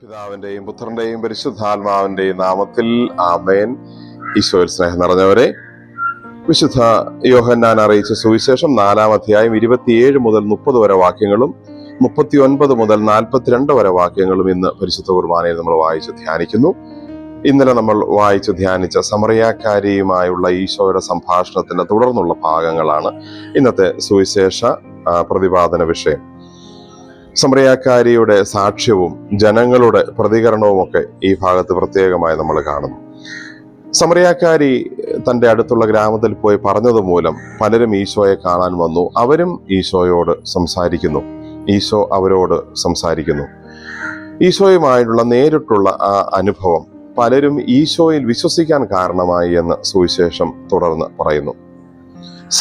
പിതാവിന്റെയും പുത്രന്റെയും പരിശുദ്ധാത്മാവിന്റെയും നാമത്തിൽ ആമേൻ. ഈശോയിൽ സ്നേഹം നിറഞ്ഞവരെ, വിശുദ്ധ യോഹന്നാൻ അറിയിച്ച സുവിശേഷം 4-ാം അധ്യായം 27 മുതൽ 30 വരെ വാക്യങ്ങളും 39 മുതൽ 42 വരെ വാക്യങ്ങളും ഇന്ന് പരിശുദ്ധ കുർബാനയിൽ നമ്മൾ വായിച്ച് ധ്യാനിക്കുന്നു. ഇന്നലെ നമ്മൾ വായിച്ച് ധ്യാനിച്ച സമറിയാക്കാരിയുമായുള്ള ഈശോയുടെ സംഭാഷണത്തിന്റെ തുടർന്നുള്ള ഭാഗങ്ങളാണ് ഇന്നത്തെ സുവിശേഷ പ്രതിപാദന വിഷയം. സമറിയാക്കാരിയുടെ സാക്ഷ്യവും ജനങ്ങളുടെ പ്രതികരണവും ഒക്കെ ഈ ഭാഗത്ത് പ്രത്യേകമായി നമ്മൾ കാണുന്നു. സമറിയാക്കാരി തൻ്റെ അടുത്തുള്ള ഗ്രാമത്തിൽ പോയി പറഞ്ഞത് മൂലം പലരും ഈശോയെ കാണാൻ വന്നു. അവരും ഈശോയോട് സംസാരിക്കുന്നു. ഈശോ അവരോട് സംസാരിക്കുന്നു. ഈശോയുമായിട്ടുള്ള നേരിട്ടുള്ള ആ അനുഭവം പലരും ഈശോയിൽ വിശ്വസിക്കാൻ കാരണമായി എന്ന് സുവിശേഷം തുടർന്ന് പറയുന്നു.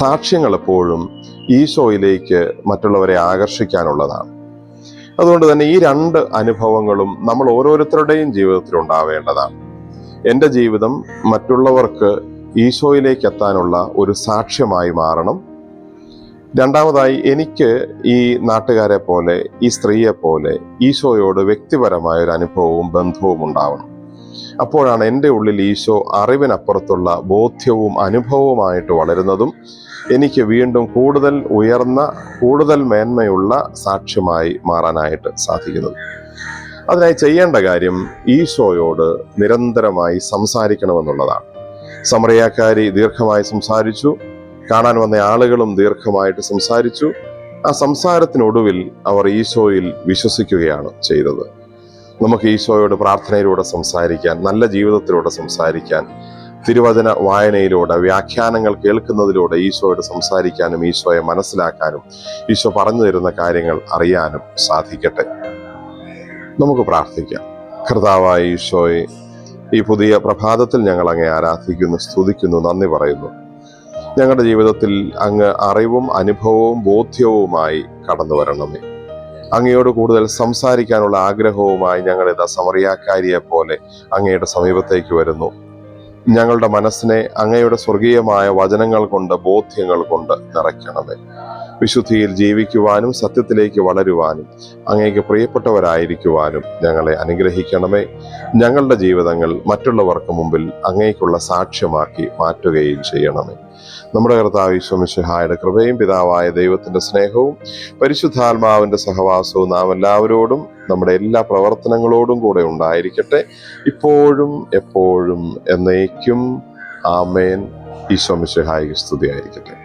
സാക്ഷ്യങ്ങൾ എപ്പോഴും ഈശോയിലേക്ക് മറ്റുള്ളവരെ ആകർഷിക്കാനുള്ളതാണ്. അതുകൊണ്ട് തന്നെ ഈ രണ്ട് അനുഭവങ്ങളും നമ്മൾ ഓരോരുത്തരുടെയും ജീവിതത്തിൽ ഉണ്ടാവേണ്ടതാണ്. എൻ്റെ ജീവിതം മറ്റുള്ളവർക്ക് ഈശോയിലേക്ക് എത്താനുള്ള ഒരു സാക്ഷ്യമായി മാറണം. രണ്ടാമതായി, എനിക്ക് ഈ നാട്ടുകാരെ പോലെ, ഈ സ്ത്രീയെ പോലെ ഈശോയോട് വ്യക്തിപരമായ ഒരു അനുഭവവും ബന്ധവും ഉണ്ടാവണം. അപ്പോഴാണ് എൻ്റെ ഉള്ളിൽ ഈശോ അറിവിനപ്പുറത്തുള്ള ബോധ്യവും അനുഭവവുമായിട്ട് വളരുന്നതും എനിക്ക് വീണ്ടും കൂടുതൽ ഉയർന്ന, കൂടുതൽ മേന്മയുള്ള സാക്ഷ്യമായി മാറാനായിട്ട് സാധിക്കുന്നത്. അതിനായി ചെയ്യേണ്ട കാര്യം ഈശോയോട് നിരന്തരമായി സംസാരിക്കണമെന്നുള്ളതാണ്. സമറിയാക്കാരി ദീർഘമായി സംസാരിച്ചു. കാണാൻ വന്ന ആളുകളും ദീർഘമായിട്ട് സംസാരിച്ചു. ആ സംസാരത്തിനൊടുവിൽ അവർ ഈശോയിൽ വിശ്വസിക്കുകയാണ് ചെയ്തത്. നമുക്ക് ഈശോയോട് പ്രാർത്ഥനയിലൂടെ സംസാരിക്കാൻ, നല്ല ജീവിതത്തിലൂടെ സംസാരിക്കാൻ, തിരുവചന വായനയിലൂടെ, വ്യാഖ്യാനങ്ങൾ കേൾക്കുന്നതിലൂടെ ഈശോയോട് സംസാരിക്കാനും ഈശോയെ മനസ്സിലാക്കാനും ഈശോ പറഞ്ഞു തരുന്ന കാര്യങ്ങൾ അറിയാനും സാധിക്കട്ടെ. നമുക്ക് പ്രാർത്ഥിക്കാം. കർത്താവായ ഈശോയെ, ഈ പുതിയ പ്രഭാതത്തിൽ ഞങ്ങൾ അങ്ങേ ആരാധിക്കുന്നു, സ്തുതിക്കുന്നു, നന്ദി പറയുന്നു. ഞങ്ങളുടെ ജീവിതത്തിൽ അങ്ങ് അറിവും അനുഭവവും ബോധ്യവുമായി കടന്നു വരണമേ. അങ്ങയോട് കൂടുതൽ സംസാരിക്കാനുള്ള ആഗ്രഹവുമായി ഞങ്ങളിതാ സമറിയാക്കാരിയെ പോലെ അങ്ങയുടെ സമീപത്തേക്ക് വരുന്നു. ഞങ്ങളുടെ മനസ്സിനെ അങ്ങയുടെ സ്വർഗീയമായ വചനങ്ങൾ കൊണ്ട്, ബോധ്യങ്ങൾ കൊണ്ട് നിറയ്ക്കണമേ. വിശുദ്ധിയിൽ ജീവിക്കുവാനും സത്യത്തിലേക്ക് വളരുവാനും അങ്ങേക്ക് പ്രിയപ്പെട്ടവരായിരിക്കുവാനും ഞങ്ങളെ അനുഗ്രഹിക്കണമേ. ഞങ്ങളുടെ ജീവിതങ്ങൾ മറ്റുള്ളവർക്ക് മുമ്പിൽ അങ്ങേക്കുള്ള സാക്ഷ്യമാക്കി മാറ്റുകയും ചെയ്യണമേ. നമ്മുടെ കർത്താവ് ഈശോ മിശിഹായുടെ കൃപയും പിതാവായ ദൈവത്തിന്റെ സ്നേഹവും പരിശുദ്ധാത്മാവിന്റെ സഹവാസവും നാം എല്ലാവരോടും നമ്മുടെ എല്ലാ പ്രവർത്തനങ്ങളോടും കൂടെ ഉണ്ടായിരിക്കട്ടെ, ഇപ്പോഴും എപ്പോഴും എന്നേക്കും. ആമേൻ. ഈശോ മിശിഹായ്ക്ക് സ്തുതിയായിരിക്കട്ടെ.